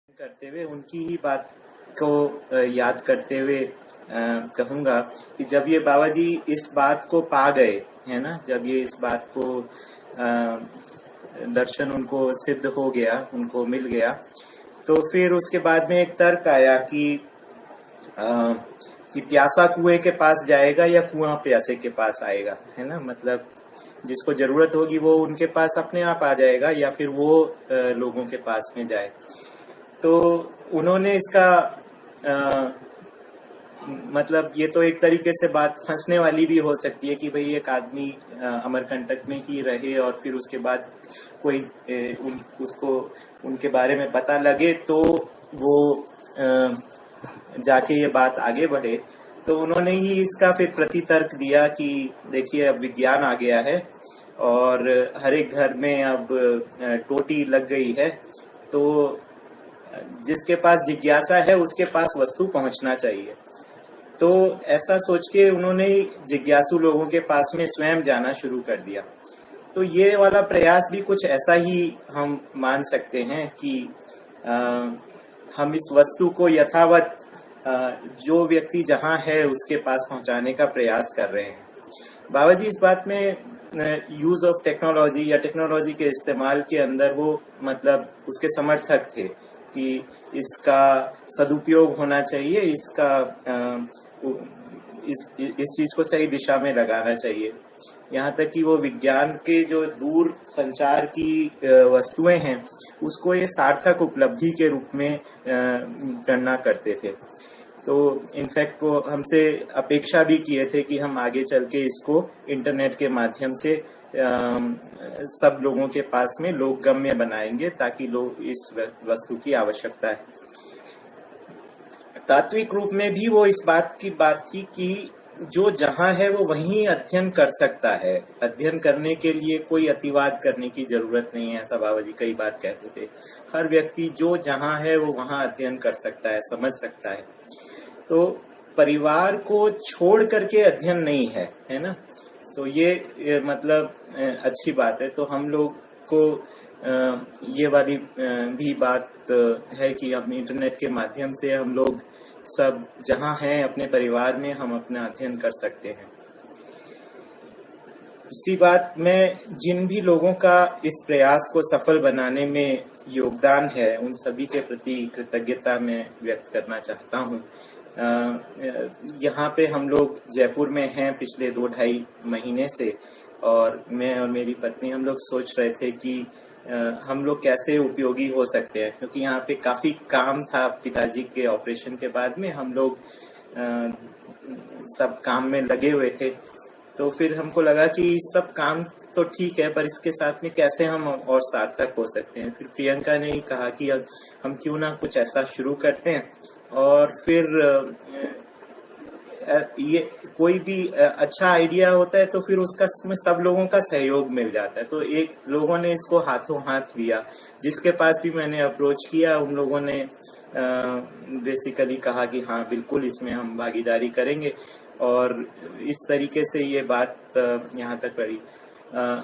करते हुए उनकी ही बात को याद करते हुए कहूँगा कि जब ये बाबा जी इस बात को पा गए, है ना, जब ये इस बात को दर्शन उनको सिद्ध हो गया, उनको मिल गया, तो फिर उसके बाद में एक तर्क आया कि प्यासा कुएं के पास जाएगा या कुआं प्यासे के पास आएगा, है ना। मतलब जिसको जरूरत होगी वो उनके पास अपने आप आ जाएगा या फिर वो लोगों के पास में जाए। तो उन्होंने इसका मतलब ये तो एक तरीके से बात फंसने वाली भी हो सकती है कि भाई एक आदमी अमरकंटक में ही रहे और फिर उसके बाद कोई उसको उनके बारे में पता लगे तो वो जाके ये बात आगे बढ़े। तो उन्होंने ही इसका फिर प्रतितर्क दिया कि देखिए अब विज्ञान आ गया है और हर एक घर में अब टोटी लग गई है, तो जिसके पास जिज्ञासा है उसके पास वस्तु पहुंचना चाहिए। तो ऐसा सोच के उन्होंने जिज्ञासु लोगों के पास में स्वयं जाना शुरू कर दिया। तो ये वाला प्रयास भी कुछ ऐसा ही हम मान सकते हैं कि हम इस वस्तु को यथावत जो व्यक्ति जहां है उसके पास पहुंचाने का प्रयास कर रहे हैं। बाबा जी इस बात में यूज ऑफ टेक्नोलॉजी या टेक्नोलॉजी के इस्तेमाल के अंदर वो मतलब उसके समर्थक थे कि इसका सदुपयोग होना चाहिए, इसका इस चीज को सही दिशा में लगाना चाहिए। यहाँ तक कि वो विज्ञान के जो दूर संचार की वस्तुएं हैं उसको ये सार्थक उपलब्धि के रूप में गणना करते थे। तो इनफैक्ट वो हमसे अपेक्षा भी किए थे कि हम आगे चल के इसको इंटरनेट के माध्यम से सब लोगों के पास में लोकगम्य बनाएंगे ताकि लोग इस वस्तु की आवश्यकता है। तात्विक रूप में भी वो इस बात की बात थी कि जो जहां है वो वहीं अध्ययन कर सकता है, अध्ययन करने के लिए कोई अतिवाद करने की जरूरत नहीं है, ऐसा बाबा जी कई बार कहते थे। हर व्यक्ति जो जहां है वो वहां अध्ययन कर सकता है, समझ सकता है। तो परिवार को छोड़ करके अध्ययन नहीं है, है ना। तो ये मतलब अच्छी बात है। तो हम लोग को ये वाली भी बात है कि अपने इंटरनेट के माध्यम से हम लोग सब जहां हैं अपने परिवार में हम अपना अध्ययन कर सकते हैं। इसी बात में जिन भी लोगों का इस प्रयास को सफल बनाने में योगदान है उन सभी के प्रति कृतज्ञता मैं व्यक्त करना चाहता हूँ। यहाँ पे हम लोग जयपुर में हैं पिछले 2-2.5 महीने से, और मैं और मेरी पत्नी हम लोग सोच रहे थे कि हम लोग कैसे उपयोगी हो सकते हैं, क्योंकि यहाँ पे काफी काम था। पिताजी के ऑपरेशन के बाद में हम लोग सब काम में लगे हुए थे। तो फिर हमको लगा कि सब काम तो ठीक है पर इसके साथ में कैसे हम और सार्थक हो सकते हैं। फिर प्रियंका ने ही कहा कि अब हम क्यों ना कुछ ऐसा शुरू करते हैं, और फिर ये कोई भी अच्छा आइडिया होता है तो फिर उसका में सब लोगों का सहयोग मिल जाता है। तो एक लोगों ने इसको हाथों हाथ लिया, जिसके पास भी मैंने अप्रोच किया उन लोगों ने बेसिकली कहा कि हाँ बिल्कुल इसमें हम भागीदारी करेंगे, और इस तरीके से ये बात यहाँ तक बढ़ी।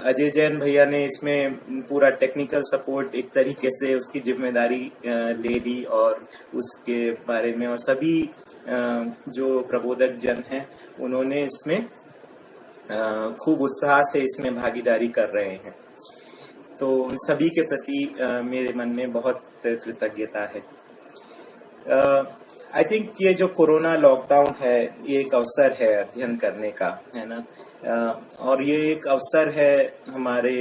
अजय जैन भैया ने इसमें पूरा टेक्निकल सपोर्ट एक तरीके से उसकी जिम्मेदारी ले ली, और उसके बारे में और सभी जो प्रबोधक जन हैं उन्होंने इसमें खूब उत्साह से इसमें भागीदारी कर रहे हैं। तो उन सभी के प्रति मेरे मन में बहुत कृतज्ञता है। आई थिंक ये जो कोरोना लॉकडाउन है ये एक अवसर है अध्ययन करने का, है ना, और ये एक अवसर है हमारे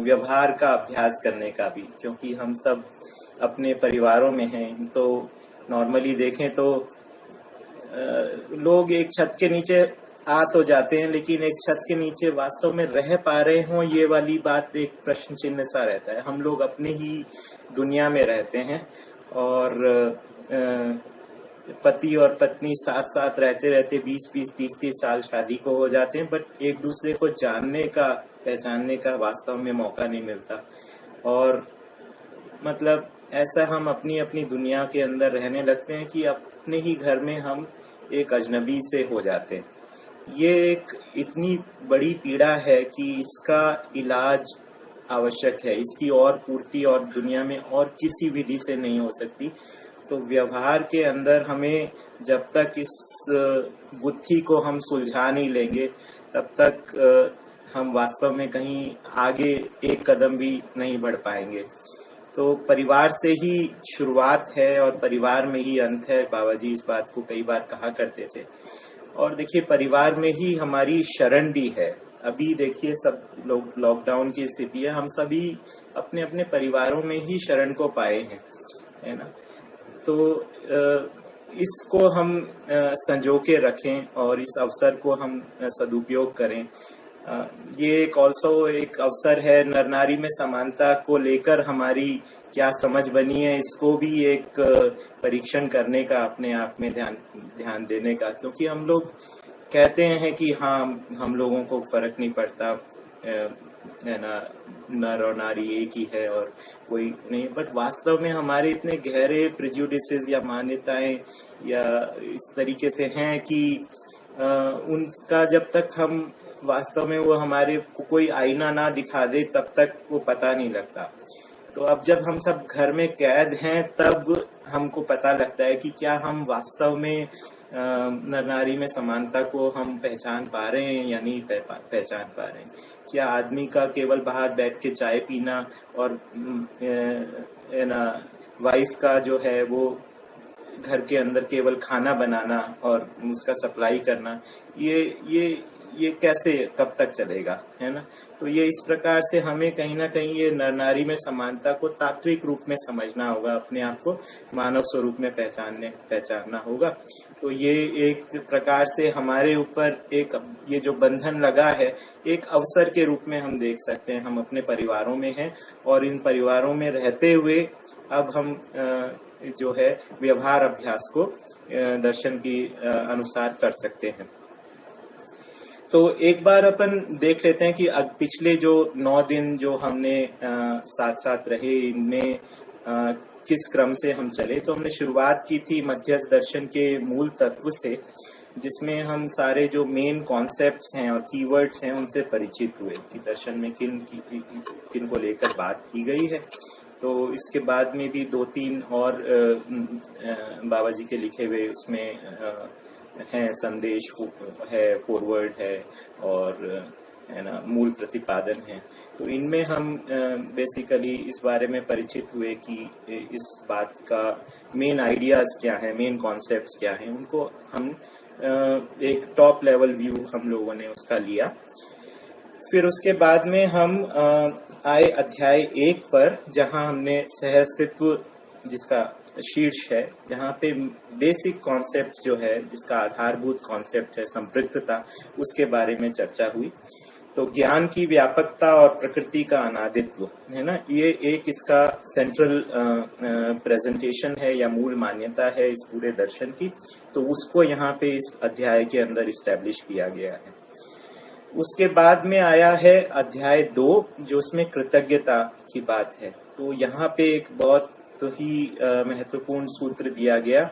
व्यवहार का अभ्यास करने का भी, क्योंकि हम सब अपने परिवारों में हैं। तो नॉर्मली देखें तो लोग एक छत के नीचे आ तो जाते हैं, लेकिन एक छत के नीचे वास्तव में रह पा रहे हों ये वाली बात एक प्रश्न चिन्ह सा रहता है। हम लोग अपने ही दुनिया में रहते हैं, और पति और पत्नी साथ साथ रहते रहते 20-30 साल शादी को हो जाते हैं, बट एक दूसरे को जानने का, पहचानने का वास्तव में मौका नहीं मिलता। और मतलब ऐसा हम अपनी अपनी दुनिया के अंदर रहने लगते हैं कि अपने ही घर में हम एक अजनबी से हो जाते हैं। ये एक इतनी बड़ी पीड़ा है कि इसका इलाज आवश्यक है, इसकी और पूर्ति और दुनिया में और किसी विधि से नहीं हो सकती। तो व्यवहार के अंदर हमें जब तक इस गुत्थी को हम सुलझा नहीं लेंगे तब तक हम वास्तव में कहीं आगे एक कदम भी नहीं बढ़ पाएंगे। तो परिवार से ही शुरुआत है और परिवार में ही अंत है। बाबा जी इस बात को कई बार कहा करते थे। और देखिए, परिवार में ही हमारी शरण भी है। अभी देखिए, सब लोग लॉकडाउन की स्थिति है, हम सभी अपने अपने परिवारों में ही शरण को पाए हैं, है ना। तो इसको हम संजो के रखें और इस अवसर को हम सदुपयोग करें। ये एक अवसर है, नर नारी में समानता को लेकर हमारी क्या समझ बनी है, इसको भी एक परीक्षण करने का, अपने आप में ध्यान देने का। क्योंकि हम लोग कहते हैं कि हाँ, हम लोगों को फर्क नहीं पड़ता, है ना, नर और नारी एक ही है और कोई नहीं। बट वास्तव में हमारे इतने गहरे प्रेजुडिसेस या मान्यताएं या इस तरीके से हैं कि उनका जब तक हम वास्तव में वो हमारे को कोई आईना ना दिखा दे तब तक वो पता नहीं लगता। तो अब जब हम सब घर में कैद हैं तब हमको पता लगता है कि क्या हम वास्तव में नर नारी में समानता को हम पहचान पा रहे हैं या नहीं पहचान पा रहे हैं। क्या आदमी का केवल बाहर बैठ के चाय पीना और वाइफ का जो है वो घर के अंदर केवल खाना बनाना और उसका सप्लाई करना, ये कैसे, कब तक चलेगा, है ना। तो ये इस प्रकार से हमें कहीं ना कहीं ये नर नारी में समानता को तात्विक रूप में समझना होगा, अपने आप को मानव स्वरूप में पहचानना होगा। तो ये एक प्रकार से हमारे ऊपर एक ये जो बंधन लगा है, एक अवसर के रूप में हम देख सकते हैं। हम अपने परिवारों में हैं और इन परिवारों में रहते हुए अब हम जो है व्यवहार अभ्यास को दर्शन की अनुसार कर सकते हैं। तो एक बार अपन देख लेते हैं कि पिछले जो 9 दिन जो हमने साथ साथ रहे, इनमें किस क्रम से हम चले। तो हमने शुरुआत की थी मध्यस्थ दर्शन के मूल तत्व से, जिसमें हम सारे जो मेन कॉन्सेप्ट्स हैं और कीवर्ड्स हैं उनसे परिचित हुए कि दर्शन में किन को लेकर बात की गई है। तो इसके बाद में भी 2-3 और बाबा जी के लिखे हुए उसमें है, संदेश है, फॉरवर्ड है और है ना, मूल प्रतिपादन है। तो इनमें हम बेसिकली इस बारे में परिचित हुए कि इस बात का मेन आइडियाज क्या है, मेन कॉन्सेप्ट्स क्या हैं, उनको हम एक टॉप लेवल व्यू हम लोगों ने उसका लिया। फिर उसके बाद में हम आए अध्याय 1 पर, जहां हमने सहअस्तित्व, जिसका शीर्ष है, जहाँ पे बेसिक कॉन्सेप्ट जो है, जिसका आधारभूत कॉन्सेप्ट है संपृक्तता, उसके बारे में चर्चा हुई। तो ज्ञान की व्यापकता और प्रकृति का अनादित्व, है ना, ये एक इसका सेंट्रल प्रेजेंटेशन है या मूल मान्यता है इस पूरे दर्शन की। तो उसको यहाँ पे इस अध्याय के अंदर इस्टेब्लिश किया गया है। उसके बाद में आया है अध्याय 2, जो उसमें कृतज्ञता की बात है। तो यहाँ पे एक बहुत ही महत्वपूर्ण सूत्र दिया गया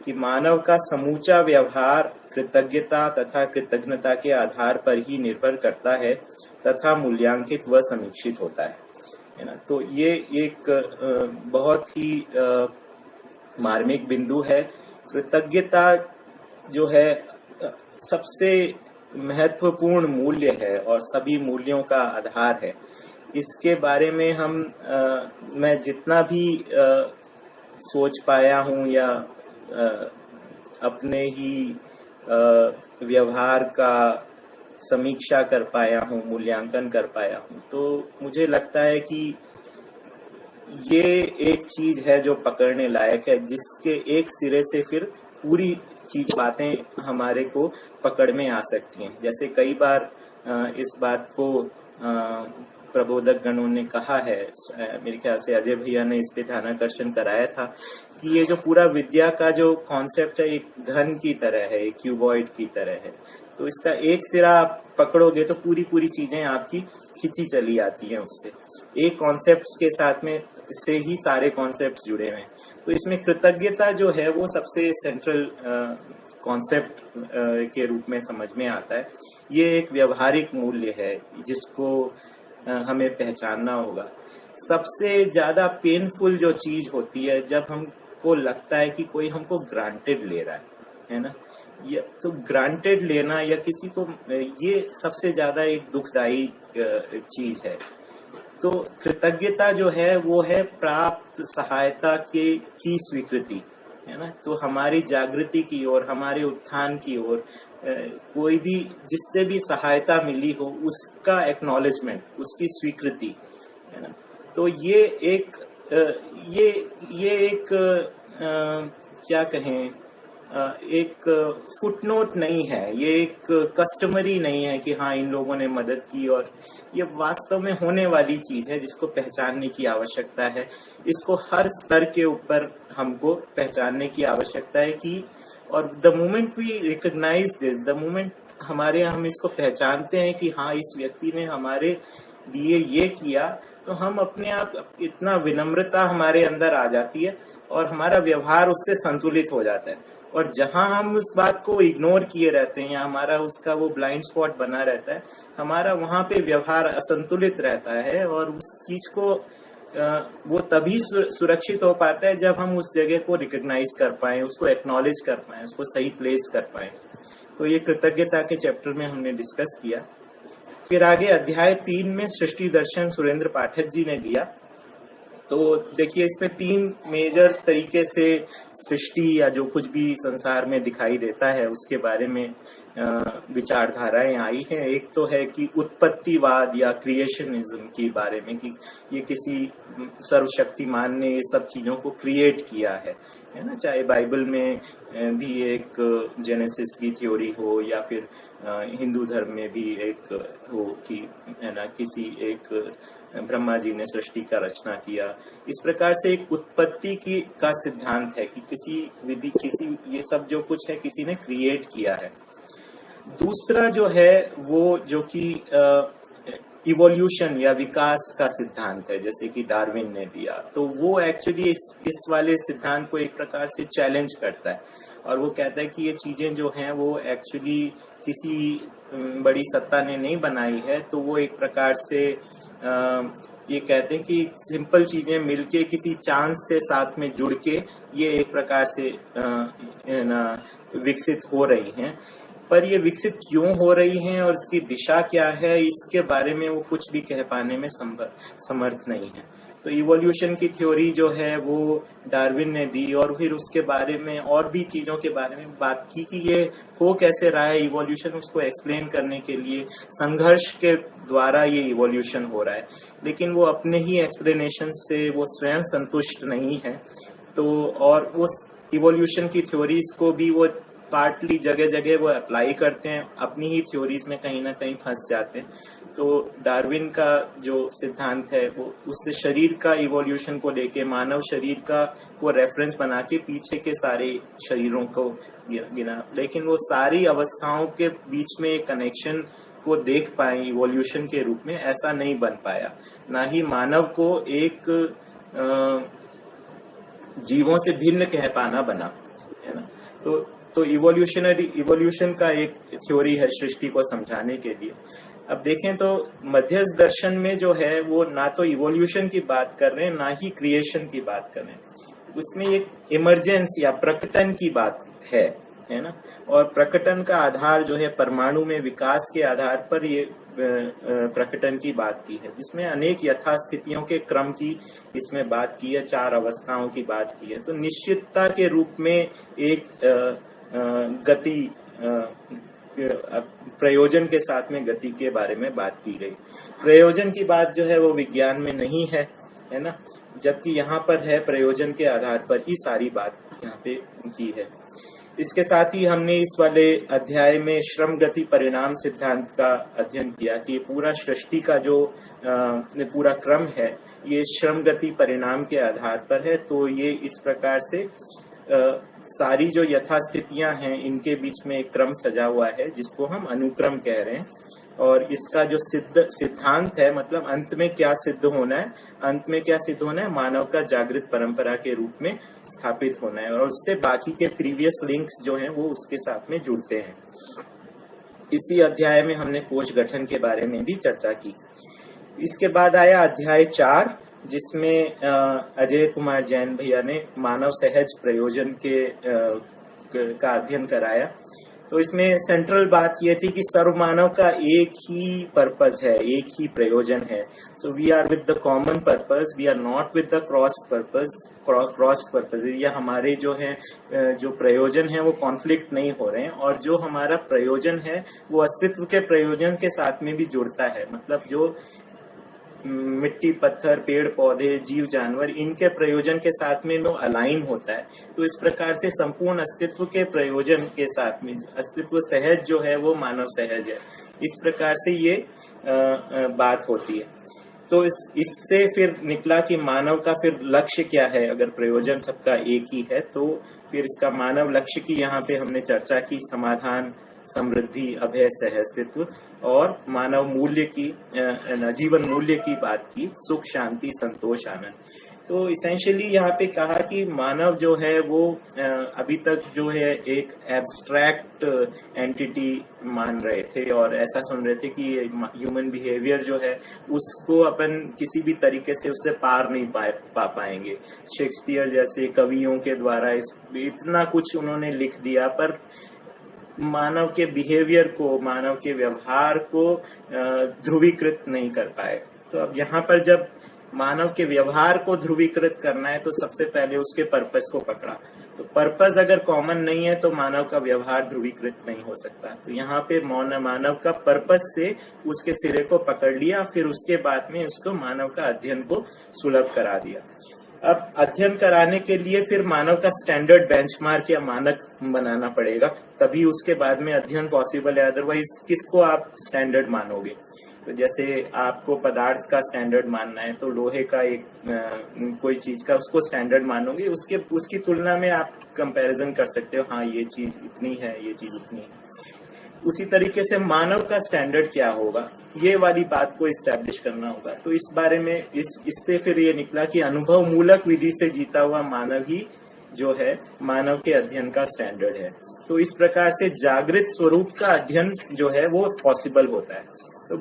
कि मानव का समूचा व्यवहार कृतज्ञता तथा कृतज्ञता के आधार पर ही निर्भर करता है तथा मूल्यांकित व समीक्षित होता है ना। तो ये एक बहुत ही मार्मिक बिंदु है। कृतज्ञता जो है सबसे महत्वपूर्ण मूल्य है और सभी मूल्यों का आधार है। इसके बारे में मैं जितना भी सोच पाया हूँ या अपने ही व्यवहार का समीक्षा कर पाया हूँ, मूल्यांकन कर पाया हूँ, तो मुझे लगता है कि ये एक चीज है जो पकड़ने लायक है, जिसके एक सिरे से फिर पूरी बातें हमारे को पकड़ में आ सकती हैं। जैसे कई बार इस बात को प्रबोधक गणों ने कहा है, मेरे ख्याल से अजय भैया ने इस पे ध्यानाकर्षण कराया था कि ये जो पूरा विद्या का जो कॉन्सेप्ट है एक घन की तरह है, एक क्यूबॉइड की तरह है। तो इसका एक सिरा आप पकड़ोगे तो पूरी चीजें आपकी खिंची चली आती हैं उससे। एक कॉन्सेप्ट के साथ में इससे ही सारे कॉन्सेप्ट जुड़े हुए हैं। तो इसमें कृतज्ञता जो है वो सबसे सेंट्रल कॉन्सेप्ट के रूप में समझ में आता है। ये एक व्यवहारिक मूल्य है जिसको हमें पहचानना होगा। सबसे ज्यादा पेनफुल जो चीज होती है जब हमको लगता है कि कोई हमको ग्रांटेड ले रहा है ना, या तो ग्रांटेड लेना या किसी को, ये सबसे ज्यादा एक दुखदाई चीज है। तो कृतज्ञता जो है वो है प्राप्त सहायता की स्वीकृति, है ना। तो हमारी जागृति की ओर, हमारे उत्थान की ओर कोई भी जिससे भी सहायता मिली हो उसका एक्नॉलेजमेंट, उसकी स्वीकृति, है ना। तो ये एक क्या कहें, एक फुटनोट नहीं है, ये एक कस्टमरी नहीं है कि हाँ इन लोगों ने मदद की, और ये वास्तव में होने वाली चीज है जिसको पहचानने की आवश्यकता है। इसको हर स्तर के ऊपर हमको पहचानने की आवश्यकता है कि, और the moment we recognise this, the moment हम इसको पहचानते हैं कि हाँ इस व्यक्ति ने हमारे लिए ये किया, तो हम अपने आप, इतना विनम्रता हमारे अंदर आ जाती है और हमारा व्यवहार उससे संतुलित हो जाता है। और जहां हम उस बात को इग्नोर किए रहते हैं या हमारा उसका वो ब्लाइंड स्पॉट बना रहता है, हमारा वहां पे व्यवहार असंतुलित रहता है, और उस चीज को वो तभी सुरक्षित हो पाता है जब हम उस जगह को रिकॉग्नाइज कर पाए, उसको एक्नॉलेज कर पाए, उसको सही प्लेस कर पाए। तो ये कृतज्ञता के चैप्टर में हमने डिस्कस किया। फिर आगे अध्याय 3 में सृष्टि दर्शन सुरेंद्र पाठक जी ने दिया। तो देखिए इसमें 3 मेजर तरीके से सृष्टि या जो कुछ भी संसार में दिखाई देता है उसके बारे में विचारधाराएं आई हैं। एक तो है कि उत्पत्तिवाद या क्रिएशनिज्म के बारे में, कि ये किसी सर्वशक्तिमान ने ये सब चीजों को क्रिएट किया है ना। चाहे बाइबल में भी एक जेनेसिस की थ्योरी हो, या फिर हिंदू धर्म में भी एक हो कि, है ना, किसी एक ब्रह्मा जी ने सृष्टि का रचना किया। इस प्रकार से एक उत्पत्ति का सिद्धांत है कि किसी ये सब जो कुछ है किसी ने क्रिएट किया है। दूसरा जो है वो जो कि इवोल्यूशन या विकास का सिद्धांत है, जैसे कि डार्विन ने दिया। तो वो एक्चुअली इस वाले सिद्धांत को एक प्रकार से चैलेंज करता है, और वो कहता है कि ये चीजें जो हैं वो एक्चुअली किसी बड़ी सत्ता ने नहीं बनाई है। तो वो एक प्रकार से ये कहते हैं कि सिंपल चीजें मिलके किसी चांस से साथ में जुड़ के ये एक प्रकार से विकसित हो रही हैं। पर ये विकसित क्यों हो रही हैं और इसकी दिशा क्या है, इसके बारे में वो कुछ भी कह पाने में समर्थ नहीं है। तो इवोल्यूशन की थ्योरी जो है वो डार्विन ने दी, और फिर उसके बारे में और भी चीजों के बारे में बात की कि ये हो कैसे रहा है इवोल्यूशन, उसको एक्सप्लेन करने के लिए संघर्ष के द्वारा ये इवोल्यूशन हो रहा है। लेकिन वो अपने ही एक्सप्लेनेशन से वो स्वयं संतुष्ट नहीं है। तो और वो इवोल्यूशन की थ्योरीज को भी वो पार्टली जगह जगह वो अप्लाई करते हैं, अपनी ही थ्योरीज में कहीं ना कहीं फंस जाते हैं। तो डार्विन का जो सिद्धांत है वो उससे शरीर का इवोल्यूशन को लेके मानव शरीर का को रेफरेंस बना के पीछे के सारे शरीरों को गिना, लेकिन वो सारी अवस्थाओं के बीच में एक कनेक्शन को देख पाए इवोल्यूशन के रूप में, ऐसा नहीं बन पाया। ना ही मानव को एक जीवों से भिन्न कह पाना बना, है ना। तो इवोल्यूशन का एक थ्योरी है सृष्टि को समझाने के लिए। अब देखें तो मध्यस्थ दर्शन में जो है वो ना तो इवोल्यूशन की बात कर रहे हैं ना ही क्रिएशन की बात कर रहे हैं। उसमें एक इमरजेंस या प्रकटन की बात है ना। और प्रकटन का आधार जो है परमाणु में विकास के आधार पर ये प्रकटन की बात की है, जिसमें अनेक यथास्थितियों के क्रम की इसमें बात की है, 4 अवस्थाओं की बात की है। तो निश्चितता के रूप में एक गति, प्रयोजन के साथ में गति के बारे में बात की गई। प्रयोजन की बात जो है वो विज्ञान में नहीं है ना, जबकि यहाँ पर है प्रयोजन के आधार पर ही सारी बात यहाँ पे की है। इसके साथ ही हमने इस वाले अध्याय में श्रम गति परिणाम सिद्धांत का अध्ययन किया कि पूरा सृष्टि का जो पूरा क्रम है ये श्रम गति परिणाम के आधार पर है। तो ये इस प्रकार से सारी जो यथास्थितियां हैं इनके बीच में एक क्रम सजा हुआ है जिसको हम अनुक्रम कह रहे हैं। और इसका जो सिद्धांत है, मतलब अंत में क्या सिद्ध होना है, अंत में क्या सिद्ध होना है, मानव का जागृत परंपरा के रूप में स्थापित होना है, और उससे बाकी के प्रीवियस लिंक्स जो हैं वो उसके साथ में जुड़ते हैं। इसी अध्याय में हमने कोश गठन के बारे में भी चर्चा की। इसके बाद आया अध्याय 4, जिसमें अजय कुमार जैन भैया ने मानव सहज प्रयोजन का अध्ययन कराया। तो इसमें सेंट्रल बात यह थी कि सर्वमानव का एक ही पर्पस है, एक ही प्रयोजन है। So we are with the common purpose, we are not with the cross purpose. ये हमारे जो है जो प्रयोजन है वो कॉन्फ्लिक्ट नहीं हो रहे हैं, और जो हमारा प्रयोजन है वो अस्तित्व के प्रयोजन के साथ में भी जुड़ता है। मतलब जो मिट्टी, पत्थर, पेड़ पौधे, जीव जानवर, इनके प्रयोजन के साथ में वो अलाइन होता है। तो इस प्रकार से संपूर्ण अस्तित्व के प्रयोजन के साथ में अस्तित्व सहज जो है वो मानव सहज है। इस प्रकार से ये बात होती है। तो इससे फिर निकला कि मानव का फिर लक्ष्य क्या है। अगर प्रयोजन सबका एक ही है तो फिर इसका मानव लक्ष्य की यहाँ पे हमने चर्चा की, समाधान, समृद्धि, अभय, सहअस्तित्व, और मानव मूल्य की, जीवन मूल्य की बात की, सुख, शांति, संतोष, आनंद। तो इसेंशियली यहाँ पे कहा कि मानव जो है वो अभी तक जो है एक एब्स्ट्रैक्ट एंटिटी मान रहे थे, और ऐसा सुन रहे थे कि ह्यूमन बिहेवियर जो है उसको अपन किसी भी तरीके से उससे पार नहीं पा पाएंगे। शेक्सपियर जैसे कवियों के द्वारा इतना कुछ उन्होंने लिख दिया, पर मानव के बिहेवियर को, मानव के व्यवहार को ध्रुवीकृत नहीं कर पाए। तो अब यहाँ पर जब मानव के व्यवहार को ध्रुवीकृत करना है तो सबसे पहले उसके पर्पस को पकड़ा। तो पर्पस अगर कॉमन नहीं है तो मानव का व्यवहार ध्रुवीकृत नहीं हो सकता। तो यहाँ पे मानव का पर्पस से उसके सिरे को पकड़ लिया, फिर उसके बाद में उसको मानव का अध्ययन को सुलभ करा दिया। अब अध्ययन कराने के लिए फिर मानव का स्टैंडर्ड बेंचमार्क या मानक बनाना पड़ेगा, तभी उसके बाद में अध्ययन पॉसिबल है। अदरवाइज किसको आप स्टैंडर्ड मानोगे? तो जैसे आपको पदार्थ का स्टैंडर्ड मानना है तो लोहे का एक कोई चीज का उसको स्टैंडर्ड मानोगे, उसकी तुलना में आप कंपैरिजन कर सकते हो, हाँ ये चीज इतनी है, ये चीज उतनी है। उसी तरीके से मानव का स्टैंडर्ड क्या होगा, ये वाली बात को इस्टेब्लिश करना होगा। तो इस बारे में इससे फिर ये निकला कि अनुभव मूलक विधि से जीता हुआ मानव ही जो है मानव के अध्ययन का स्टैंडर्ड है। तो इस प्रकार से जागृत स्वरूप का अध्ययन जो है वो पॉसिबल होता है। तो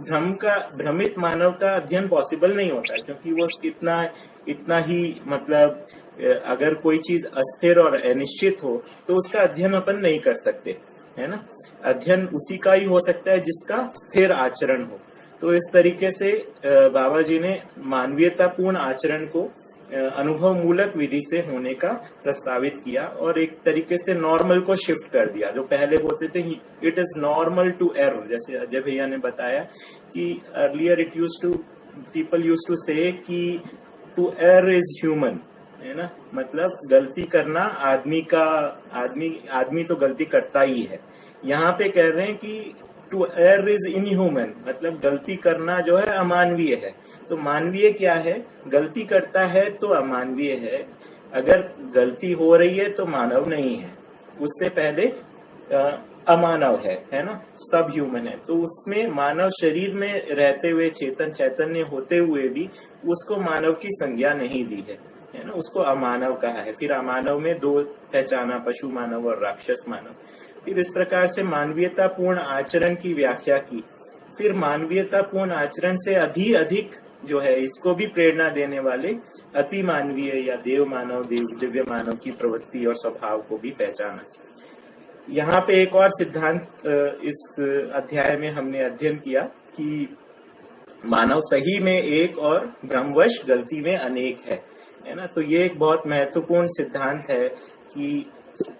भ्रमित मानव का अध्ययन पॉसिबल नहीं होता है, क्योंकि वो इतना ही मतलब अगर कोई चीज अस्थिर और अनिश्चित हो तो उसका अध्ययन अपन नहीं कर सकते, है ना। अध्ययन उसी का ही हो सकता है जिसका स्थिर आचरण हो। तो इस तरीके से बाबा जी ने मानवीयतापूर्ण आचरण को अनुभव मूलक विधि से होने का प्रस्तावित किया, और एक तरीके से नॉर्मल को शिफ्ट कर दिया। जो पहले होते थे it is normal to error, जैसे अजय भैया ने बताया कि अर्लियर पीपल यूज्ड टू से कि टू एरर इज ह्यूमन, है ना। मतलब गलती करना आदमी तो गलती करता ही है। यहाँ पे कह रहे हैं कि टू एरर इज इनह्यूमन, मतलब गलती करना जो है अमानवीय है। तो मानवीय क्या है? गलती करता है तो अमानवीय है। अगर गलती हो रही है तो मानव नहीं है, उससे पहले अमानव है ना, सब ह्यूमन है। तो उसमें मानव शरीर में रहते हुए चैतन्य होते हुए भी उसको मानव की संज्ञा नहीं दी है ना, उसको अमानव कहा है। फिर अमानव में दो पहचाना, पशु मानव और राक्षस मानव। फिर इस प्रकार से मानवीयतापूर्ण आचरण की व्याख्या की। फिर मानवीयतापूर्ण आचरण से अभी अधिक जो है इसको भी प्रेरणा देने वाले अति मानवीय या देव मानव, दिव्य मानव की प्रवृत्ति और स्वभाव को भी पहचाना। यहाँ पे एक और सिद्धांत इस अध्याय में हमने अध्ययन किया कि मानव सही में एक और भ्रमवश गलती में अनेक है ना। तो ये एक बहुत महत्वपूर्ण सिद्धांत है कि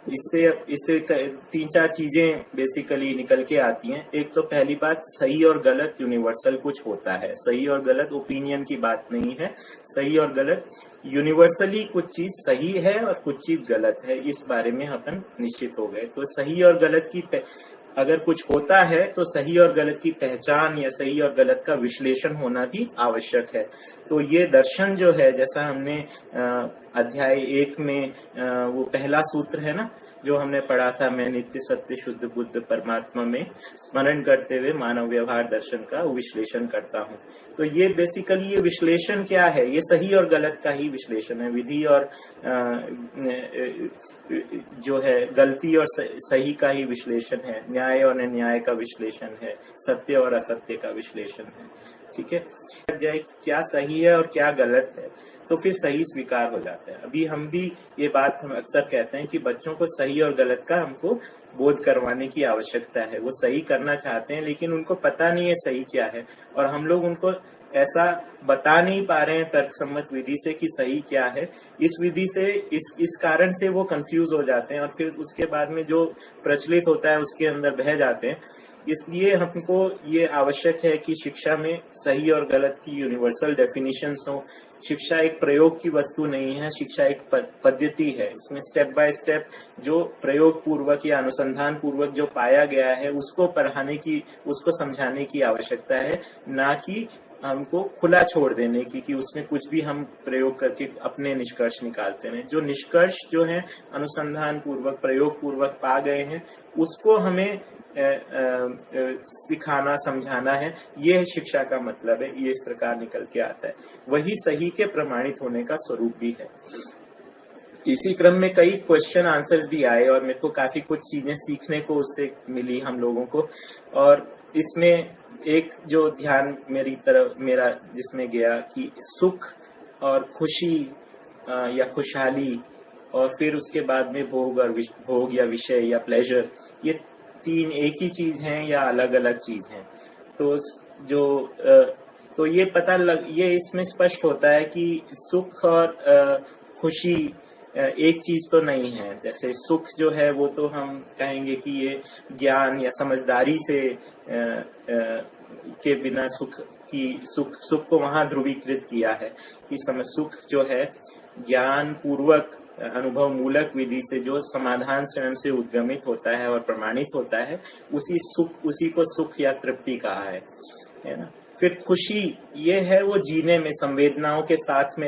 इससे 3-4 चीजें बेसिकली निकल के आती हैं। एक तो पहली बात, सही और गलत यूनिवर्सल कुछ होता है। सही और गलत ओपिनियन की बात नहीं है, सही और गलत यूनिवर्सली कुछ चीज सही है और कुछ चीज गलत है, इस बारे में अपन निश्चित हो गए। तो सही और गलत की अगर कुछ होता है तो सही और गलत की पहचान या सही और गलत का विश्लेषण होना भी आवश्यक है। तो ये दर्शन जो है, जैसा हमने अध्याय 1 में वो पहला सूत्र है ना जो हमने पढ़ा था, मैं नित्य सत्य शुद्ध बुद्ध परमात्मा में स्मरण करते हुए मानव व्यवहार दर्शन का विश्लेषण करता हूँ। तो ये बेसिकली ये विश्लेषण क्या है? ये सही और गलत का ही विश्लेषण है। विधि और जो है गलती और सही का ही विश्लेषण है। न्याय और अन्याय का विश्लेषण है। सत्य और असत्य का विश्लेषण है। ठीक है, लग जाए क्या सही है और क्या गलत है, तो फिर सही स्वीकार हो जाता है। अभी हम भी ये बात हम अक्सर कहते हैं कि बच्चों को सही और गलत का हमको बोध करवाने की आवश्यकता है। वो सही करना चाहते हैं लेकिन उनको पता नहीं है सही क्या है, और हम लोग उनको ऐसा बता नहीं पा रहे हैं तर्कसम्मत विधि से कि सही क्या है। इस विधि से इस कारण से वो कंफ्यूज हो जाते हैं और फिर उसके बाद में जो प्रचलित होता है उसके अंदर बह जाते हैं। इसलिए हमको ये आवश्यक है कि शिक्षा में सही और गलत की यूनिवर्सल डेफिनेशंस हो। शिक्षा एक प्रयोग की वस्तु नहीं है, शिक्षा एक पद्धति है। इसमें स्टेप बाय स्टेप जो प्रयोग पूर्वक या अनुसंधान पूर्वक जो पाया गया है उसको पढ़ाने की, उसको समझाने की आवश्यकता है, ना कि हमको खुला छोड़ देने की कि उसमें कुछ भी हम प्रयोग करके अपने निष्कर्ष निकालते हैं। जो निष्कर्ष जो है अनुसंधान पूर्वक प्रयोग पूर्वक पा गए हैं उसको हमें सिखाना समझाना है। ये शिक्षा का मतलब है, ये इस प्रकार निकल के आता है। वही सही के प्रमाणित होने का स्वरूप भी है। इसी क्रम में कई क्वेश्चन आंसर्स भी आए और मेरे को काफी कुछ चीजें सीखने को उससे मिली हम लोगों को। और इसमें एक जो ध्यान मेरा जिसमें गया कि सुख और खुशी या खुशहाली, और फिर उसके बाद में भोग या विषय या प्लेजर, ये तीन एक ही चीज हैं या अलग अलग चीज हैं। तो तो ये इसमें स्पष्ट होता है कि सुख और खुशी एक चीज तो नहीं है। जैसे सुख जो है वो तो हम कहेंगे कि ये ज्ञान या समझदारी से के बिना सुख को वहां ध्रुवीकृत किया है कि सुख जो है ज्ञान पूर्वक अनुभव मूलक विधि से जो समाधान स्वयं से उद्गमित होता है और प्रमाणित होता है, उसी को सुख या तृप्ति कहा है ना। फिर खुशी ये है वो जीने में संवेदनाओं के साथ में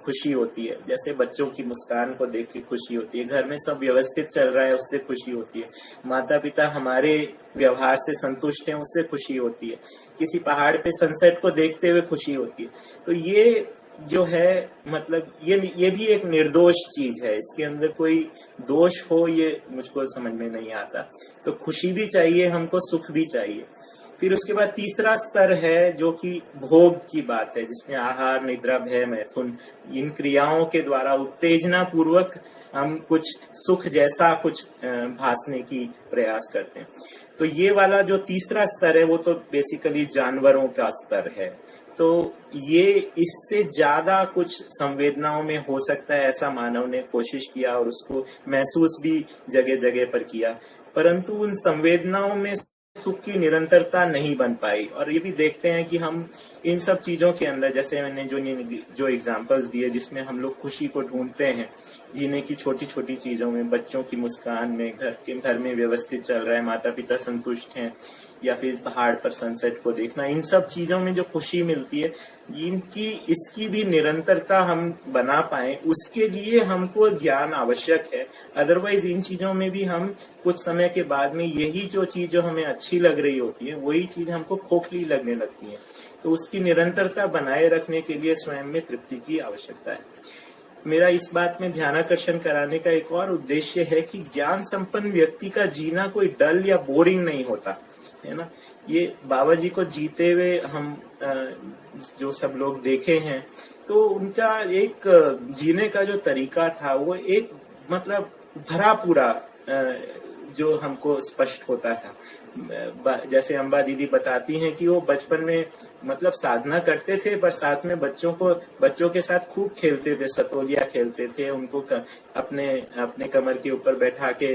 खुशी होती है। जैसे बच्चों की मुस्कान को देख के खुशी होती है, घर में सब व्यवस्थित चल रहा है उससे खुशी होती है, माता पिता हमारे व्यवहार से संतुष्ट हैं उससे खुशी होती है, किसी पहाड़ पे सनसेट को देखते हुए खुशी होती है। तो ये जो है मतलब ये भी एक निर्दोष चीज है, इसके अंदर कोई दोष हो ये मुझको समझ में नहीं आता। तो खुशी भी चाहिए हमको, सुख भी चाहिए। फिर उसके बाद तीसरा स्तर है जो कि भोग की बात है, जिसमें आहार, निद्रा, भय, मैथुन, इन क्रियाओं के द्वारा उत्तेजना पूर्वक हम कुछ सुख जैसा कुछ भासने की प्रयास करते हैं। तो ये वाला जो तीसरा स्तर है वो तो बेसिकली जानवरों का स्तर है। तो ये इससे ज्यादा कुछ संवेदनाओं में हो सकता है, ऐसा मानव ने कोशिश किया और उसको महसूस भी जगह जगह पर किया, परंतु उन संवेदनाओं में सुख की निरंतरता नहीं बन पाई। और ये भी देखते हैं कि हम इन सब चीजों के अंदर, जैसे मैंने जो एग्जांपल्स दिए जिसमें हम लोग खुशी को ढूंढते हैं जीने की छोटी छोटी चीजों में, बच्चों की मुस्कान में, घर में व्यवस्थित चल रहा है, माता पिता संतुष्ट हैं, या फिर पहाड़ पर सनसेट को देखना, इन सब चीजों में जो खुशी मिलती है इसकी भी निरंतरता हम बना पाए, उसके लिए हमको ज्ञान आवश्यक है। अदरवाइज इन चीजों में भी हम कुछ समय के बाद में यही जो चीज जो हमें अच्छी लग रही होती है वही चीज हमको खोखली लगने लगती है। तो उसकी निरंतरता बनाए रखने के लिए स्वयं में तृप्ति की आवश्यकता है। मेरा इस बात में ध्यानाकर्षण कराने का एक और उद्देश्य है कि ज्ञान संपन्न व्यक्ति का जीना कोई डल या बोरिंग नहीं होता है ना। ये बाबा जी को जीते हुए हम जो सब लोग देखे हैं, तो उनका एक जीने का जो तरीका था वो एक मतलब भरा पूरा जो हमको स्पष्ट होता था। जैसे अम्बा दीदी बताती हैं कि वो बचपन में मतलब साधना करते थे, पर साथ में बच्चों के साथ खूब खेलते थे, सतोलिया खेलते थे, उनको अपने कमर के ऊपर बैठा के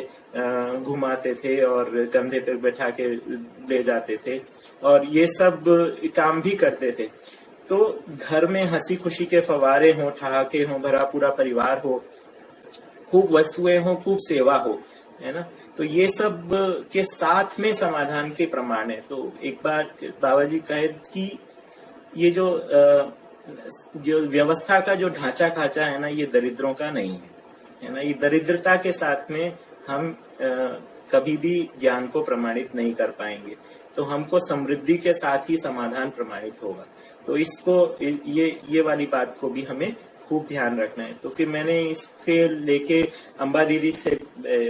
घुमाते थे और कंधे पर बैठा के ले जाते थे और ये सब काम भी करते थे। तो घर में हंसी खुशी के फवारे हों, ठहाके हों, भरा पूरा परिवार हो, खूब वस्तुएं हो, खूब सेवा हो, है ना। तो ये सब के साथ में समाधान के प्रमाण है। तो एक बार बाबा जी कहे कि ये जो व्यवस्था का जो ढांचा खाचा है ना, ये दरिद्रों का नहीं है ना। ये दरिद्रता के साथ में हम कभी भी ज्ञान को प्रमाणित नहीं कर पाएंगे। तो हमको समृद्धि के साथ ही समाधान प्रमाणित होगा। तो इसको ये वाली बात को भी हमें खूब ध्यान रखना है। तो फिर मैंने इसके लेके अम्बा दीदी से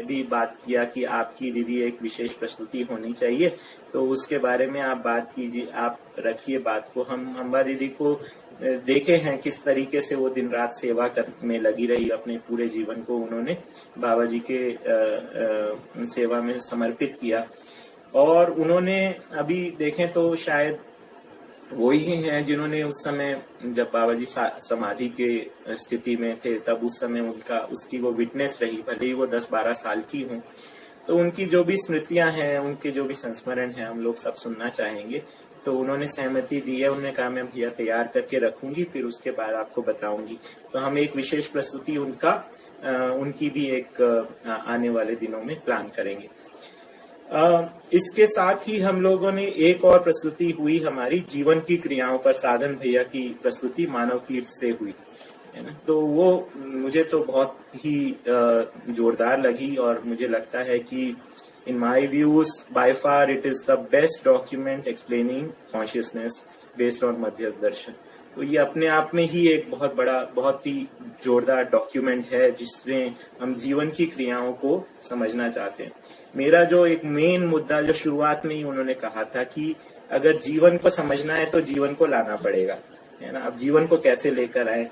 भी बात किया कि आपकी दीदी एक विशेष प्रस्तुति होनी चाहिए, तो उसके बारे में आप बात कीजिए, आप रखिए बात को। हम अम्बा दीदी को देखे हैं किस तरीके से वो दिन रात सेवा में लगी रही, अपने पूरे जीवन को उन्होंने बाबा जी के सेवा में समर्पित किया। और उन्होंने अभी देखें तो शायद वो ही हैं जिन्होंने उस समय जब बाबा जी समाधि के स्थिति में थे, तब उस समय उसकी वो विटनेस रही, भले ही वो 10-12 साल की हों। तो उनकी जो भी स्मृतियां हैं, उनके जो भी संस्मरण हैं, हम लोग सब सुनना चाहेंगे। तो उन्होंने सहमति दी है, उन्होंने कहा मैं भैया तैयार करके रखूंगी, फिर उसके बाद आपको बताऊंगी। तो हम एक विशेष प्रस्तुति उनकी भी एक आने वाले दिनों में प्लान करेंगे। इसके साथ ही हम लोगों ने एक और प्रस्तुति हुई हमारी जीवन की क्रियाओं पर, साधन भैया की प्रस्तुति मानव तीर्थ से हुई है ना। तो वो मुझे तो बहुत ही जोरदार लगी, और मुझे लगता है कि in my views by far it is the best document explaining consciousness based on मध्यस्थ दर्शन। तो ये अपने आप में ही एक बहुत बड़ा, बहुत ही जोरदार डॉक्यूमेंट है, जिसमें हम जीवन की क्रियाओं को समझना चाहते हैं। मेरा जो एक मेन मुद्दा जो शुरुआत में ही उन्होंने कहा था कि अगर जीवन को समझना है तो जीवन को लाना पड़ेगा, है ना। अब जीवन को कैसे लेकर आए,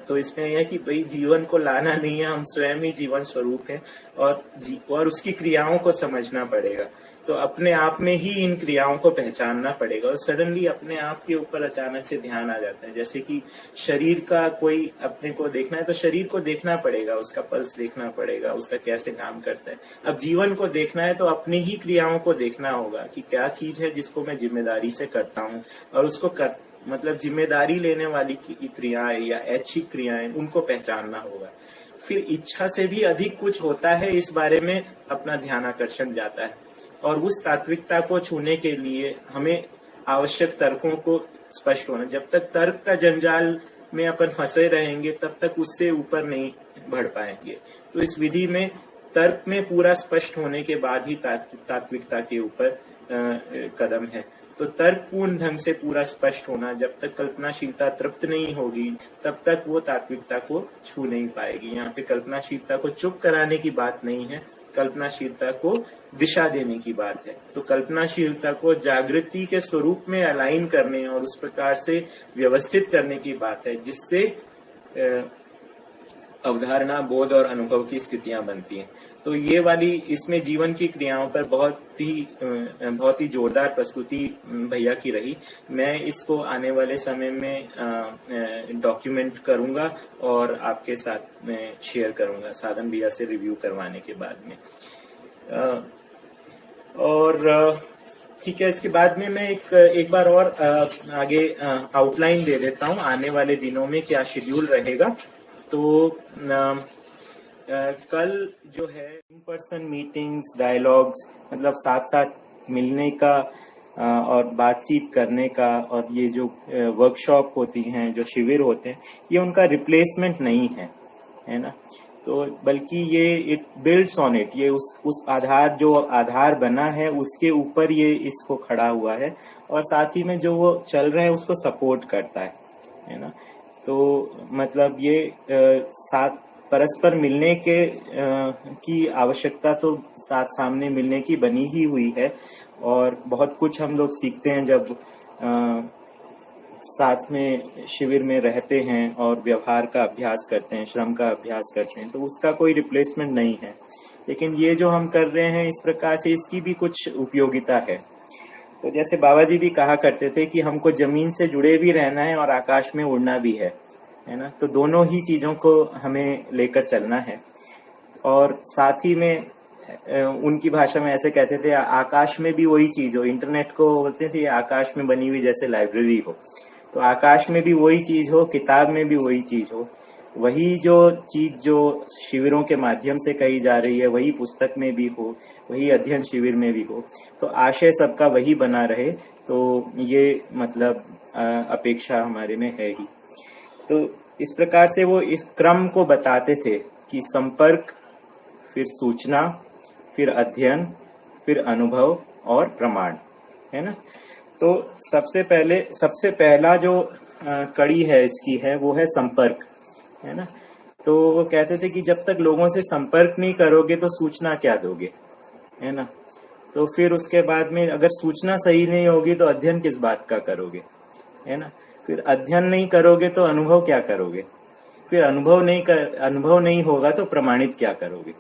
तो इसमें यह है कि भाई जीवन को लाना नहीं है, हम स्वयं ही जीवन स्वरूप है, और उसकी क्रियाओं को समझना पड़ेगा। तो अपने आप में ही इन क्रियाओं को पहचानना पड़ेगा, और सडनली अपने आप के ऊपर अचानक से ध्यान आ जाता है। जैसे कि शरीर का कोई अपने को देखना है तो शरीर को देखना पड़ेगा, उसका पल्स देखना पड़ेगा, उसका कैसे काम करता है। अब जीवन को देखना है तो अपनी ही क्रियाओं को देखना होगा कि क्या चीज है जिसको मैं जिम्मेदारी से करता हूँ, और उसको मतलब जिम्मेदारी लेने वाली क्रियाएं या ऐच्छिक क्रियाएं, उनको पहचानना होगा। फिर इच्छा से भी अधिक कुछ होता है, इस बारे में अपना ध्यान आकर्षण जाता है, और उस तात्विकता को छूने के लिए हमें आवश्यक तर्कों को स्पष्ट होना। जब तक तर्क का जंजाल में अपन फंसे रहेंगे, तब तक उससे ऊपर नहीं बढ़ पाएंगे। तो इस विधि में तर्क में पूरा स्पष्ट होने के बाद ही तात्विकता के ऊपर कदम है। तो तर्कपूर्ण ढंग से पूरा स्पष्ट होना, जब तक कल्पनाशीलता तृप्त नहीं होगी, तब तक वो तात्विकता को छू नहीं पाएगी। यहाँ पे कल्पनाशीलता को चुप कराने की बात नहीं है, कल्पनाशीलता को दिशा देने की बात है। तो कल्पनाशीलता को जागृति के स्वरूप में अलाइन करने और उस प्रकार से व्यवस्थित करने की बात है, जिससे अवधारणा, बोध और अनुभव की स्थितियां बनती हैं। तो ये वाली इसमें जीवन की क्रियाओं पर बहुत ही जोरदार प्रस्तुति भैया की रही। मैं इसको आने वाले समय में डॉक्यूमेंट करूंगा और आपके साथ में शेयर करूंगा, साधन भैया से रिव्यू करवाने के बाद में। और ठीक है, इसके बाद में मैं एक बार और आगे आउटलाइन दे देता हूं आने वाले दिनों में क्या शेड्यूल रहेगा। तो कल जो है इन पर्सन मीटिंग्स, डायलॉग्स, मतलब साथ साथ मिलने का और बातचीत करने का, और ये जो वर्कशॉप होती हैं, जो शिविर होते हैं, ये उनका रिप्लेसमेंट नहीं है ना। तो बल्कि ये इट बिल्ड्स ऑन इट, ये उस आधार, जो आधार बना है उसके ऊपर ये इसको खड़ा हुआ है, और साथ ही में जो वो चल रहे हैं उसको सपोर्ट करता है ना। तो मतलब ये साथ परस्पर मिलने की आवश्यकता तो साथ सामने मिलने की बनी ही हुई है, और बहुत कुछ हम लोग सीखते हैं जब साथ में शिविर में रहते हैं और व्यवहार का अभ्यास करते हैं, श्रम का अभ्यास करते हैं, तो उसका कोई रिप्लेसमेंट नहीं है। लेकिन ये जो हम कर रहे हैं इस प्रकार से, इसकी भी कुछ उपयोगिता है। तो जैसे बाबा जी भी कहा करते थे कि हमको जमीन से जुड़े भी रहना है और आकाश में उड़ना भी है ना। तो दोनों ही चीजों को हमें लेकर चलना है। और साथ ही में उनकी भाषा में ऐसे कहते थे, आकाश में भी वही चीज हो, इंटरनेट को बोलते थे आकाश में बनी हुई जैसे लाइब्रेरी हो, तो आकाश में भी वही चीज हो, किताब में भी वही चीज हो, वही जो चीज जो शिविरों के माध्यम से कही जा रही है वही पुस्तक में भी हो, वही अध्ययन शिविर में भी हो, तो आशय सबका वही बना रहे। तो ये मतलब अपेक्षा हमारे में है ही। तो इस प्रकार से वो इस क्रम को बताते थे कि संपर्क, फिर सूचना, फिर अध्ययन, फिर अनुभव और प्रमाण, है ना। तो सबसे पहला जो कड़ी है इसकी है वो है संपर्क। है ना। तो वो कहते थे कि जब तक लोगों से संपर्क नहीं करोगे तो सूचना क्या दोगे, है ना। तो फिर उसके बाद में अगर सूचना सही नहीं होगी तो अध्ययन किस बात का करोगे, है ना। फिर अध्ययन नहीं करोगे तो अनुभव क्या करोगे, फिर अनुभव नहीं होगा तो प्रमाणित क्या करोगे,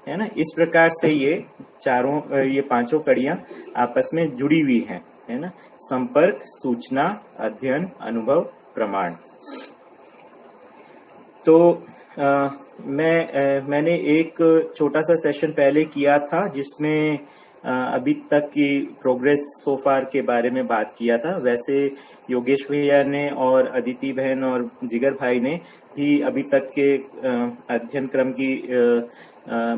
है ना। इस प्रकार से ये पांचों कड़ियां आपस में जुड़ी हुई हैं, है ना। संपर्क, सूचना, अध्ययन, अनुभव, प्रमाण। तो मैंने एक छोटा सा सेशन पहले किया था जिसमें अभी तक की प्रोग्रेस सो फार के बारे में बात किया था। वैसे योगेश भैया ने और अदिति बहन और जिगर भाई ने भी अभी तक के अध्ययन क्रम की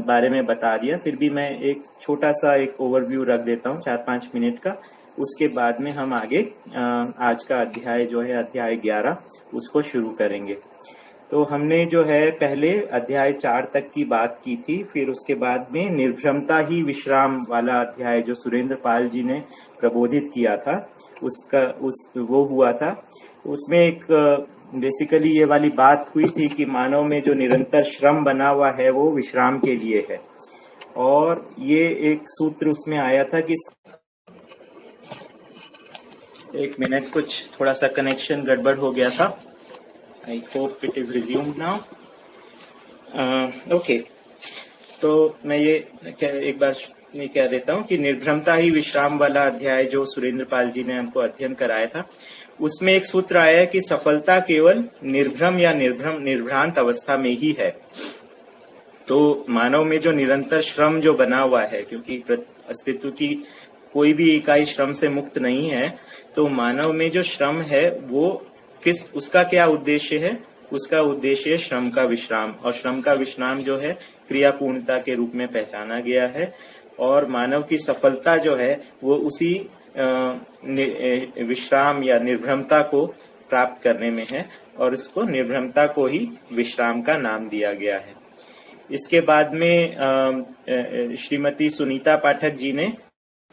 बारे में बता दिया। फिर भी मैं एक छोटा सा एक ओवरव्यू रख देता हूँ 4-5 मिनट का। उसके बाद में हम आगे आज का अध्याय जो है अध्याय 11 उसको शुरू करेंगे। तो हमने जो है पहले अध्याय 4 तक की बात की थी, फिर उसके बाद में निर्भ्रमता ही विश्राम वाला अध्याय जो सुरेंद्र पाल जी ने प्रबोधित किया था वो हुआ था। उसमें एक बेसिकली ये वाली बात हुई थी कि मानव में जो निरंतर श्रम बना हुआ है वो विश्राम के लिए है। और ये एक सूत्र उसमें आया था कि एक मिनट, कुछ थोड़ा सा कनेक्शन गड़बड़ हो गया था। I hope it is resumed now. Okay. तो मैं ये एक बार कह देता हूँ कि निर्भ्रमता ही विश्राम वाला अध्याय जो सुरेंद्र पाल जी ने हमको अध्ययन कराया था, उसमें एक सूत्र आया है कि सफलता केवल निर्भ्रम या निर्भ्रांत अवस्था में ही है। तो मानव में जो निरंतर श्रम जो बना हुआ है, क्योंकि अस्तित्व की कोई भी इकाई श्रम से मुक्त नहीं है, तो मानव में जो श्रम है वो उसका क्या उद्देश्य है? उसका उद्देश्य है श्रम का विश्राम, और श्रम का विश्राम जो है क्रियापूर्णता के रूप में पहचाना गया है। और मानव की सफलता जो है वो उसी विश्राम या निर्भ्रमता को प्राप्त करने में है, और इसको निर्भ्रमता को ही विश्राम का नाम दिया गया है। इसके बाद में श्रीमती सुनीता पाठक जी ने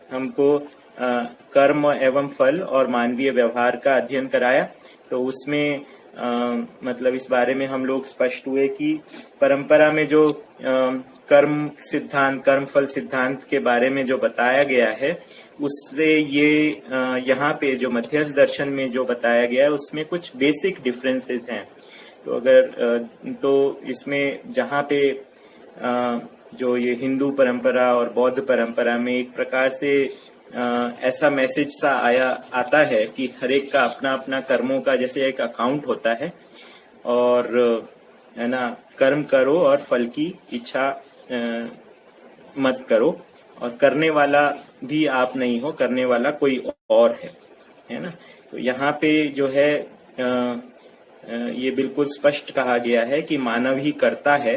हमको कर्म एवं फल और मानवीय व्यवहार का अध्ययन कराया। तो उसमें मतलब इस बारे में हम लोग स्पष्ट हुए कि परंपरा में जो कर्म सिद्धांत, कर्म फल सिद्धांत के बारे में जो बताया गया है, उससे ये यहाँ पे जो मध्यस्थ दर्शन में जो बताया गया है उसमें कुछ बेसिक डिफरेंसेस हैं। तो तो इसमें जहाँ पे जो ये हिंदू परंपरा और बौद्ध परंपरा में एक प्रकार से ऐसा मैसेज सा आता है कि हर एक का अपना अपना कर्मों का जैसे एक अकाउंट होता है, और है ना, कर्म करो और फल की इच्छा मत करो, और करने वाला भी आप नहीं हो, करने वाला कोई और है ना। तो यहाँ पे जो है ये बिल्कुल स्पष्ट कहा गया है कि मानव ही करता है,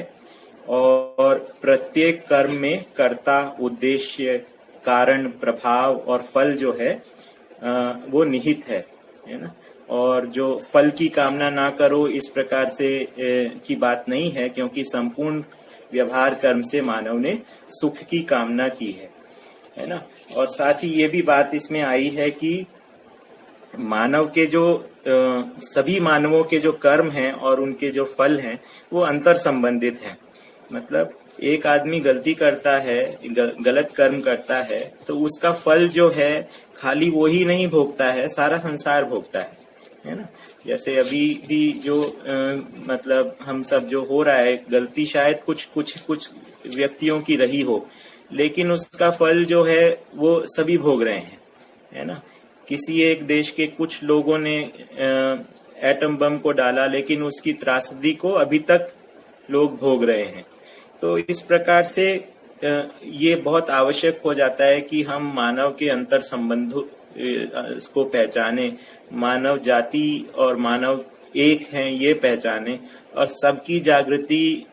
और प्रत्येक कर्म में कर्ता, उद्देश्य, कारण, प्रभाव और फल जो है वो निहित है ना। और जो फल की कामना ना करो इस प्रकार से की बात नहीं है, क्योंकि संपूर्ण व्यवहार कर्म से मानव ने सुख की कामना की है ना। और साथ ही ये भी बात इसमें आई है कि मानव के जो सभी मानवों के जो कर्म हैं और उनके जो फल हैं वो अंतर संबंधित हैं। मतलब एक आदमी गलती करता है, गलत कर्म करता है, तो उसका फल जो है खाली वो ही नहीं भोगता है, सारा संसार भोगता है ना। जैसे अभी भी जो मतलब हम सब जो हो रहा है, गलती शायद कुछ व्यक्तियों की रही हो, लेकिन उसका फल जो है वो सभी भोग रहे हैं, है ना। किसी एक देश के कुछ लोगों ने एटम बम को डाला, लेकिन उसकी त्रासदी को अभी तक लोग भोग रहे हैं। तो इस प्रकार से ये बहुत आवश्यक हो जाता है कि हम मानव के अंतर संबंधों को पहचाने, मानव जाति और मानव एक हैं ये पहचाने, और सबकी जागृति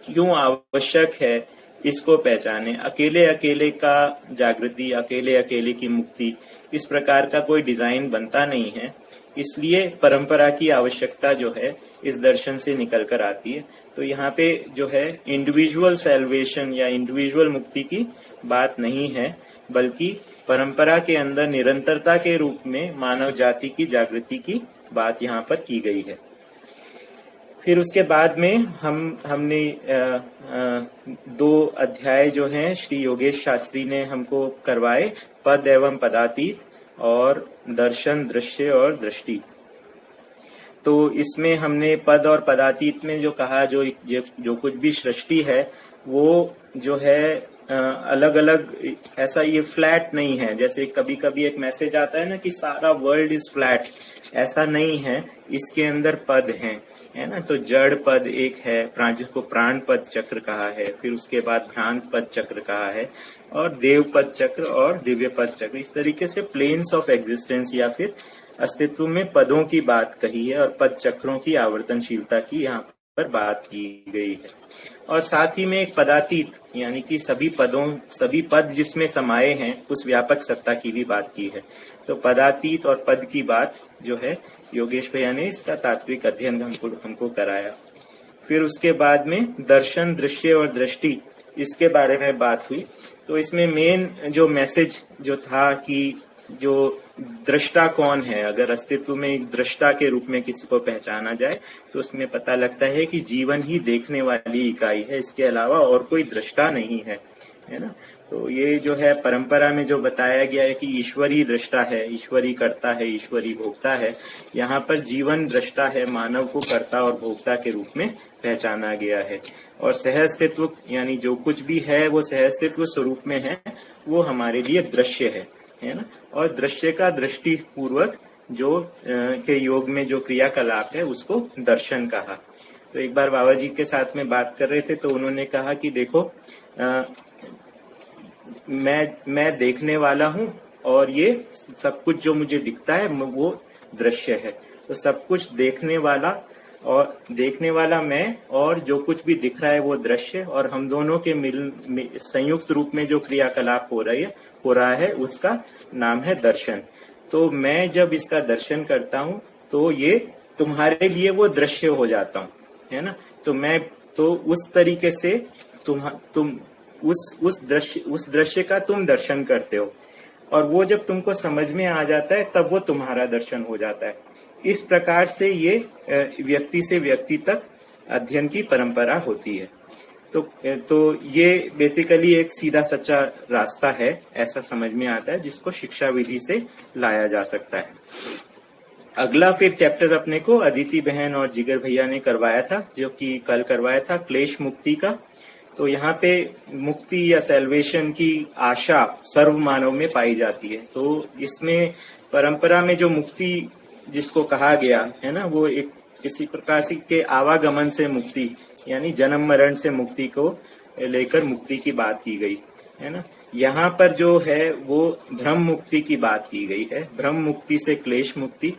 क्यों आवश्यक है इसको पहचाने। अकेले अकेले का जागृति, अकेले अकेले की मुक्ति, इस प्रकार का कोई डिजाइन बनता नहीं है। इसलिए परंपरा की आवश्यकता जो है इस दर्शन से निकल कर आती है। तो यहाँ पे जो है इंडिविजुअल सैल्वेशन या इंडिविजुअल मुक्ति की बात नहीं है, बल्कि परंपरा के अंदर निरंतरता के रूप में मानव जाति की जागृति की बात यहाँ पर की गई है। फिर उसके बाद में हमने दो अध्याय जो हैं श्री योगेश शास्त्री ने हमको करवाए, पद एवं पदातीत और दर्शन, दृश्य और दृष्टि। तो इसमें हमने पद और पदातीत में जो कहा, जो कुछ भी सृष्टि है वो जो है अलग अलग, ऐसा ये फ्लैट नहीं है। जैसे कभी कभी एक मैसेज आता है ना कि सारा वर्ल्ड इज फ्लैट, ऐसा नहीं है। इसके अंदर पद हैं, है ना। तो जड़ पद एक है, जिसको प्राण पद चक्र कहा है, फिर उसके बाद भ्रांत पद चक्र कहा है, और देव पद चक्र और दिव्य पद चक्र। इस तरीके से प्लेन्स ऑफ एग्जिस्टेंस या फिर अस्तित्व में पदों की बात कही है और पद चक्रों की आवर्तनशीलता की यहाँ पर बात की गई है। और साथ ही में एक पदातीत, यानी कि सभी पद जिसमें समाये हैं उस व्यापक सत्ता की भी बात की है। तो पदातीत और पद की बात जो है योगेश भैया ने इसका तात्विक अध्ययन हमको कराया। फिर उसके बाद में दर्शन, दृश्य और दृष्टि, इसके बारे में बात हुई। तो इसमें मेन जो मैसेज जो था कि जो दृष्टा कौन है, अगर अस्तित्व में एक दृष्टा के रूप में किसी को पहचाना जाए तो उसमें पता लगता है कि जीवन ही देखने वाली इकाई है, इसके अलावा और कोई दृष्टा नहीं है, है ना। तो ये जो है परंपरा में जो बताया गया है कि ईश्वर ही दृष्टा है, ईश्वर ही करता है, ईश्वर ही भोगता है, यहाँ पर जीवन दृष्टा है, मानव को कर्ता और भोक्ता के रूप में पहचाना गया है। और सहअस्तित्व यानी जो कुछ भी है वो सहअस्तित्व स्वरूप में है, वो हमारे लिए दृश्य है ना। और दृश्य का दृष्टि पूर्वक जो के योग में जो क्रियाकलाप है उसको दर्शन कहा। तो एक बार बाबा जी के साथ में बात कर रहे थे तो उन्होंने कहा कि देखो मैं देखने वाला हूँ और ये सब कुछ जो मुझे दिखता है वो दृश्य है। तो सब कुछ देखने वाला मैं और जो कुछ भी दिख रहा है वो दृश्य, और हम दोनों के संयुक्त रूप में जो क्रियाकलाप हो रहा है उसका नाम है दर्शन। तो मैं जब इसका दर्शन करता हूँ तो ये तुम्हारे लिए वो दृश्य हो जाता हूँ, है ना। तो मैं तो उस तरीके से तुम उस दृश्य का तुम दर्शन करते हो, और वो जब तुमको समझ में आ जाता है तब वो तुम्हारा दर्शन हो जाता है। इस प्रकार से ये व्यक्ति से व्यक्ति तक अध्ययन की परंपरा होती है। तो ये बेसिकली एक सीधा सच्चा रास्ता है, ऐसा समझ में आता है, जिसको शिक्षा विधि से लाया जा सकता है। अगला फिर चैप्टर अपने को अदिति बहन और जिगर भैया ने करवाया था, जो कि कल करवाया था क्लेश मुक्ति का। तो यहाँ पे मुक्ति या सेल्वेशन की आशा सर्व मानव में पाई जाती है। तो इसमें परंपरा में जो मुक्ति जिसको कहा गया है ना, वो एक किसी प्रकार के आवागमन से मुक्ति यानी जन्म मरण से मुक्ति को लेकर मुक्ति की बात की गई है ना। यहाँ पर जो है वो भ्रम मुक्ति की बात की गई है। भ्रम मुक्ति से क्लेश मुक्ति,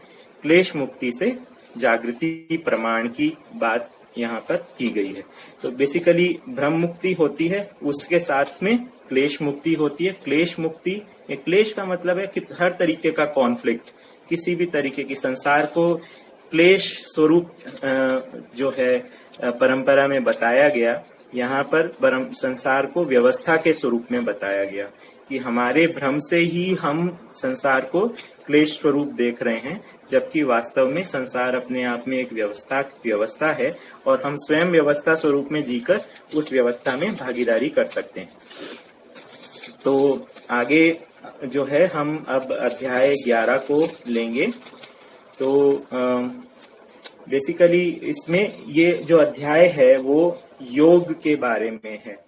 क्लेश मुक्ति से जागृति प्रमाण की बात यहाँ पर की गई है। तो बेसिकली भ्रम मुक्ति होती है, उसके साथ में क्लेश मुक्ति होती है। क्लेश मुक्ति, क्लेश का मतलब है कि हर तरीके का कॉन्फ्लिक्ट, किसी भी तरीके की संसार को क्लेश स्वरूप जो है परंपरा में बताया गया, यहाँ पर संसार को व्यवस्था के स्वरूप में बताया गया कि हमारे भ्रम से ही हम संसार को क्लेश स्वरूप देख रहे हैं, जबकि वास्तव में संसार अपने आप में एक व्यवस्था है और हम स्वयं व्यवस्था स्वरूप में जीकर उस व्यवस्था में भागीदारी कर सकते हैं। तो आगे जो है हम अब अध्याय 11 को लेंगे। तो बेसिकली इसमें ये जो अध्याय है वो योग के बारे में है।